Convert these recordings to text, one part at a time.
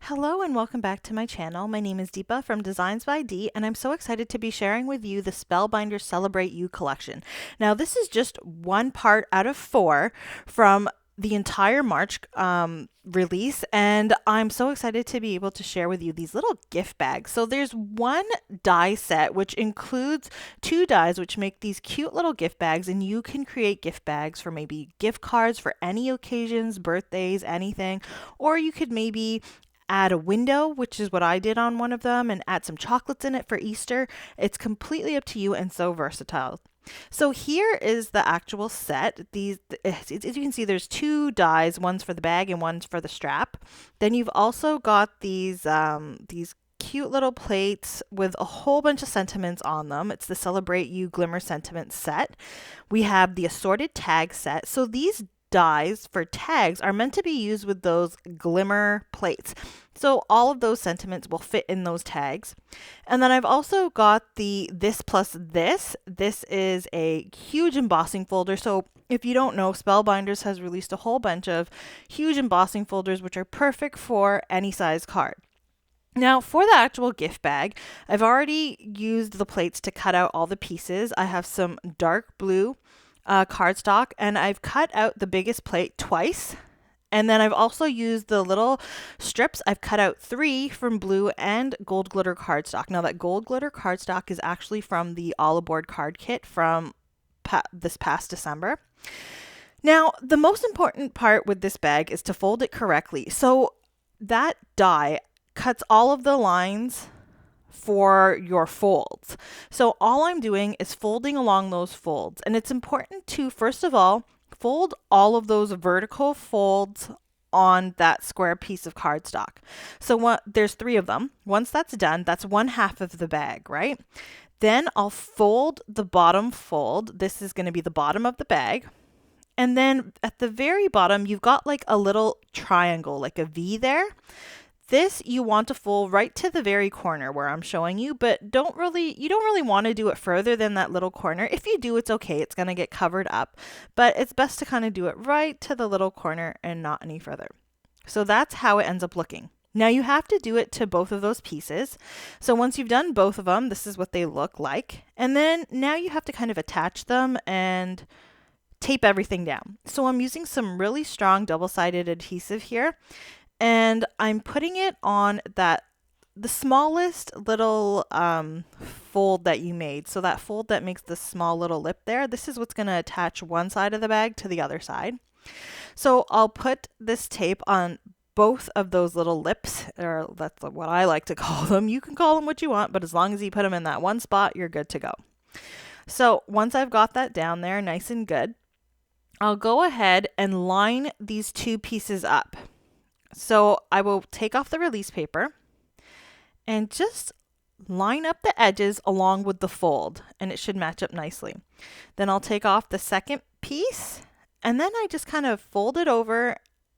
Hello and welcome back to my channel. My name is Deepa from DeeZinesByD and I'm so excited to be sharing with you the Spellbinders Celebrate You collection. Now this is just one part out of 4 from the entire March release, and I'm so excited to be able to share with you these little gift bags. So there's one die set which includes 2 dies which make these cute little gift bags, and you can create gift bags for maybe gift cards for any occasions, birthdays, anything, or you could maybe add a window, which is what I did on one of them, and add some chocolates in it for Easter. It's completely up to you and so versatile. So here is the actual set. As you can see, there's 2 dies, one's for the bag and one's for the strap. Then you've also got these cute little plates with a whole bunch of sentiments on them. It's the Celebrate You Glimmer Sentiment set. We have the assorted tag set. So these dies for tags are meant to be used with those glimmer plates. So all of those sentiments will fit in those tags. And then I've also got the this plus this. This is a huge embossing folder. So if you don't know, Spellbinders has released a whole bunch of huge embossing folders which are perfect for any size card. Now for the actual gift bag, I've already used the plates to cut out all the pieces. I have some dark blue cardstock, and I've cut out the biggest plate twice. And then I've also used the little strips. I've cut out 3 from blue and gold glitter cardstock. Now that gold glitter cardstock is actually from the All Aboard card kit from this past December. Now, the most important part with this bag is to fold it correctly. So that die cuts all of the lines for your folds. So all I'm doing is folding along those folds. And it's important to, first of all, fold all of those vertical folds on that square piece of cardstock. So there's 3 of them. Once that's done, that's 1/2 of the bag, right? Then I'll fold the bottom fold. This is going to be the bottom of the bag. And then at the very bottom, you've got like a little triangle, like a V there. This you want to fold right to the very corner where I'm showing you, but you don't really want to do it further than that little corner. If you do, it's okay. It's going to get covered up, but it's best to kind of do it right to the little corner and not any further. So that's how it ends up looking. Now you have to do it to both of those pieces. So once you've done both of them, this is what they look like. And then now you have to kind of attach them and tape everything down. So I'm using some really strong double-sided adhesive here. And I'm putting it on the smallest little fold that you made. So that fold that makes the small little lip there, this is what's going to attach one side of the bag to the other side. So I'll put this tape on both of those little lips, or that's what I like to call them. You can call them what you want, but as long as you put them in that one spot, you're good to go. So once I've got that down there nice and good, I'll go ahead and line these 2 pieces up. So I will take off the release paper and just line up the edges along with the fold, and it should match up nicely. Then I'll take off the second piece, and then I just kind of fold it over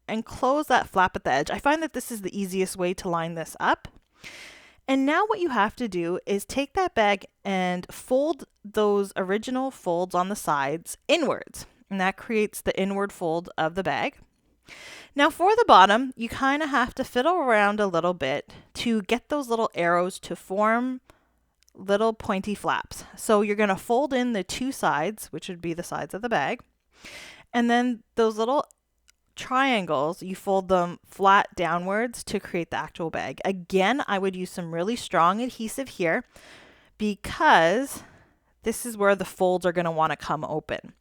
and close that flap at the edge. I find that this is the easiest way to line this up. And now what you have to do is take that bag and fold those original folds on the sides inwards, and that creates the inward fold of the bag. Now for the bottom, you kind of have to fiddle around a little bit to get those little arrows to form little pointy flaps. So you're going to fold in the 2 sides, which would be the sides of the bag. And then those little triangles, you fold them flat downwards to create the actual bag. Again, I would use some really strong adhesive here because this is where the folds are going to want to come open.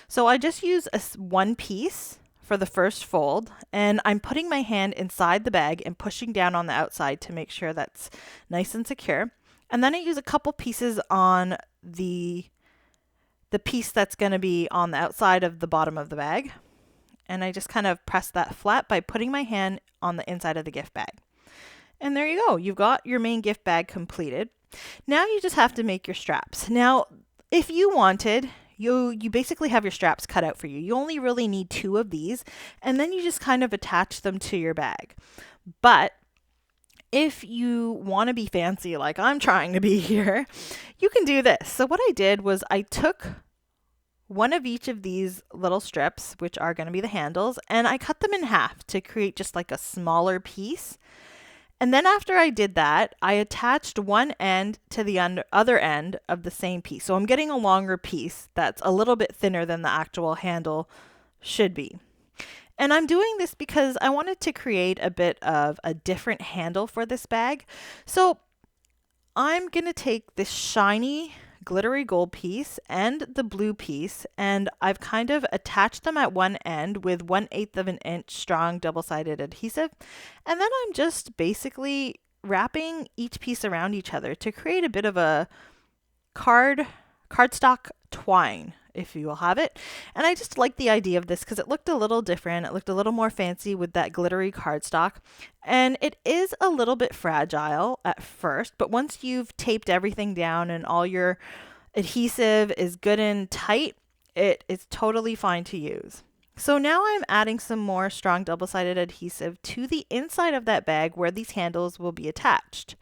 So I just use one piece for the first fold, and I'm putting my hand inside the bag and pushing down on the outside to make sure that's nice and secure. And then I use a couple pieces on the piece that's going to be on the outside of the bottom of the bag. And I just kind of press that flat by putting my hand on the inside of the gift bag. And there you go. You've got your main gift bag completed. Now you just have to make your straps. Now, if you wanted, you basically have your straps cut out for you. You only really need 2 of these, and then you just kind of attach them to your bag. But if you want to be fancy like I'm trying to be here, you can do this. So what I did was I took one of each of these little strips, which are going to be the handles, and I cut them in half to create just like a smaller piece. And then after I did that, I attached one end to the other end of the same piece. So I'm getting a longer piece that's a little bit thinner than the actual handle should be. And I'm doing this because I wanted to create a bit of a different handle for this bag. So I'm going to take this shiny glittery gold piece and the blue piece, and I've kind of attached them at one end with 1/8 of an inch strong double-sided adhesive. And then I'm just basically wrapping each piece around each other to create a bit of a cardstock twine, if you will have it. And I just like the idea of this because it looked a little different. It looked a little more fancy with that glittery cardstock. And it is a little bit fragile at first, but once you've taped everything down and all your adhesive is good and tight, it is totally fine to use. So now I'm adding some more strong double-sided adhesive to the inside of that bag where these handles will be attached.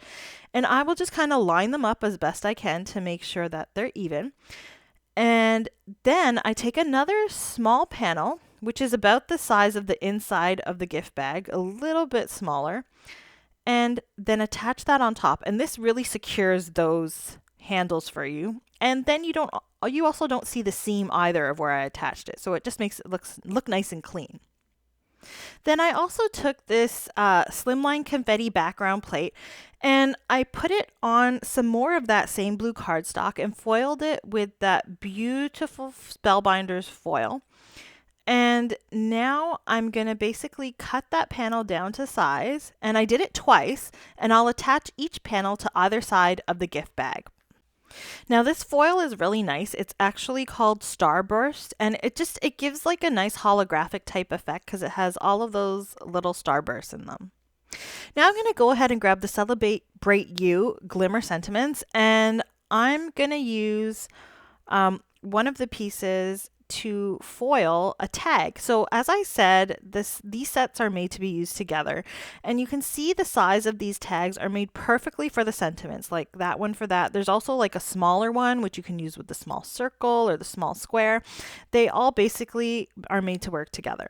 And I will just kind of line them up as best I can to make sure that they're even. And then I take another small panel, which is about the size of the inside of the gift bag, a little bit smaller, and then attach that on top. And this really secures those handles for you. And then you also don't see the seam either of where I attached it. So it just makes it look nice and clean. Then I also took this slimline confetti background plate and I put it on some more of that same blue cardstock and foiled it with that beautiful Spellbinders foil. And now I'm going to basically cut that panel down to size, and I did it twice, and I'll attach each panel to either side of the gift bag. Now this foil is really nice. It's actually called Starburst, and it gives like a nice holographic type effect because it has all of those little starbursts in them. Now I'm going to go ahead and grab the Celebrate You Glimmer Sentiments, and I'm going to use one of the pieces to foil a tag. So as I said, these sets are made to be used together, and you can see the size of these tags are made perfectly for the sentiments, like that one for that. There's also like a smaller one which you can use with the small circle or the small square. They all basically are made to work together.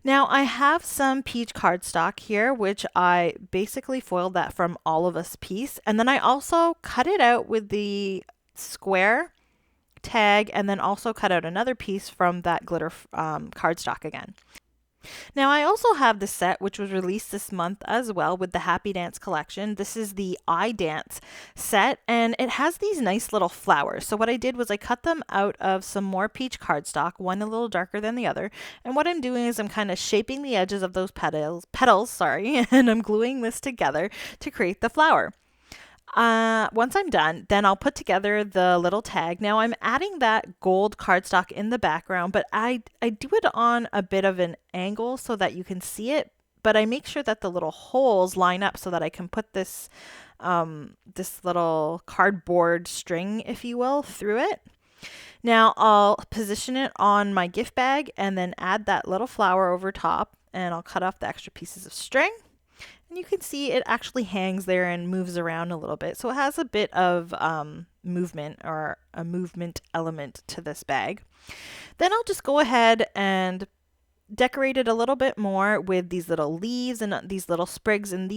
Now I have some peach cardstock here, which I basically foiled that from All of Us piece, and then I also cut it out with the square tag and then also cut out another piece from that glitter cardstock again. Now I also have the set which was released this month as well with the Happy Dance collection. This is the I Dance set, and it has these nice little flowers. So what I did was I cut them out of some more peach cardstock, one a little darker than the other. And what I'm doing is I'm kind of shaping the edges of those petals, and I'm gluing this together to create the flower. Once I'm done, then I'll put together the little tag. Now I'm adding that gold cardstock in the background, but I do it on a bit of an angle so that you can see it, but I make sure that the little holes line up so that I can put this little cardboard string, if you will, through it. Now I'll position it on my gift bag and then add that little flower over top, and I'll cut off the extra pieces of string. And you can see it actually hangs there and moves around a little bit. So it has a bit of movement, or a movement element to this bag. Then I'll just go ahead and decorate it a little bit more with these little leaves and these little sprigs, and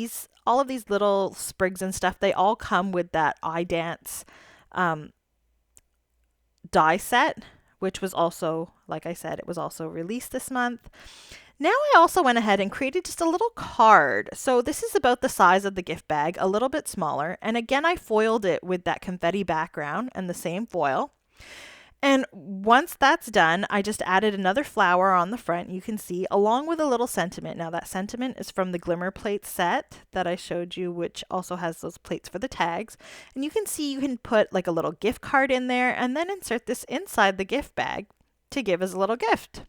all of these little sprigs and stuff, they all come with that I Dance die set, which was also, like I said, it was also released this month. Now I also went ahead and created just a little card. So this is about the size of the gift bag, a little bit smaller. And again, I foiled it with that confetti background and the same foil. And once that's done, I just added another flower on the front, you can see, along with a little sentiment. Now that sentiment is from the Glimmer Plate set that I showed you, which also has those plates for the tags. And you can see you can put like a little gift card in there and then insert this inside the gift bag to give as a little gift.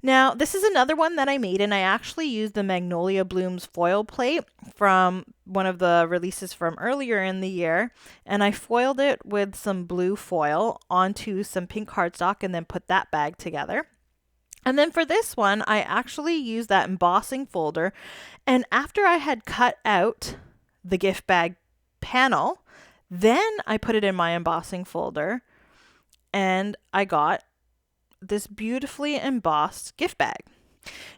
Now, this is another one that I made, and I actually used the Magnolia Blooms foil plate from one of the releases from earlier in the year, and I foiled it with some blue foil onto some pink cardstock and then put that bag together. And then for this one, I actually used that embossing folder, and after I had cut out the gift bag panel, then I put it in my embossing folder, and I got this beautifully embossed gift bag.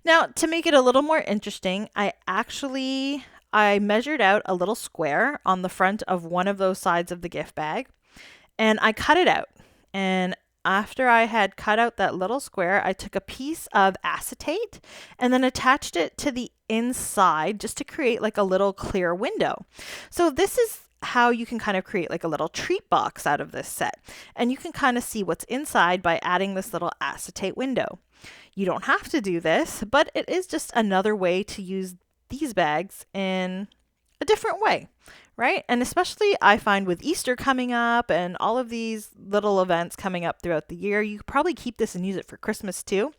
Now, to make it a little more interesting, I actually I measured out a little square on the front of one of those sides of the gift bag and I cut it out. And after I had cut out that little square, I took a piece of acetate and then attached it to the inside just to create like a little clear window. So this is how you can kind of create like a little treat box out of this set. And you can kind of see what's inside by adding this little acetate window. You don't have to do this, but it is just another way to use these bags in a different way, right? And especially I find with Easter coming up and all of these little events coming up throughout the year, you could probably keep this and use it for Christmas too.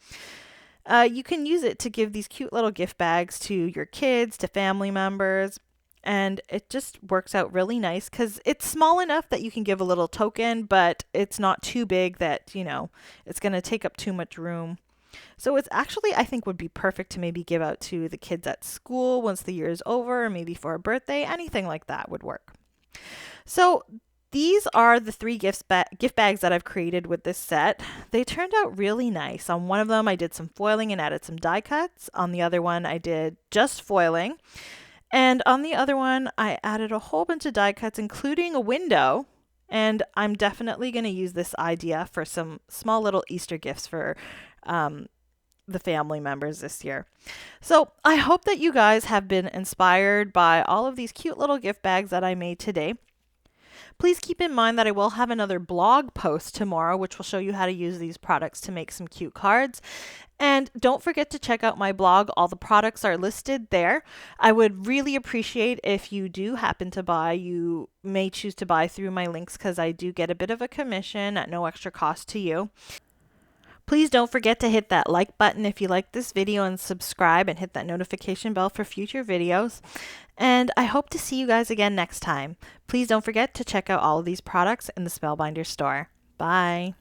You can use it to give these cute little gift bags to your kids, to family members, and it just works out really nice because it's small enough that you can give a little token, but it's not too big that, it's going to take up too much room. So it's actually, I think, would be perfect to maybe give out to the kids at school once the year is over, or maybe for a birthday, anything like that would work. So these are the three gift bags that I've created with this set. They turned out really nice. On one of them, I did some foiling and added some die cuts. On the other one, I did just foiling. And on the other one, I added a whole bunch of die cuts, including a window. And I'm definitely going to use this idea for some small little Easter gifts for the family members this year. So I hope that you guys have been inspired by all of these cute little gift bags that I made today. Please keep in mind that I will have another blog post tomorrow, which will show you how to use these products to make some cute cards. And don't forget to check out my blog. All the products are listed there. I would really appreciate if you do happen to buy. You may choose to buy through my links because I do get a bit of a commission at no extra cost to you. Please don't forget to hit that like button if you like this video and subscribe and hit that notification bell for future videos. And I hope to see you guys again next time. Please don't forget to check out all of these products in the Spellbinders store. Bye.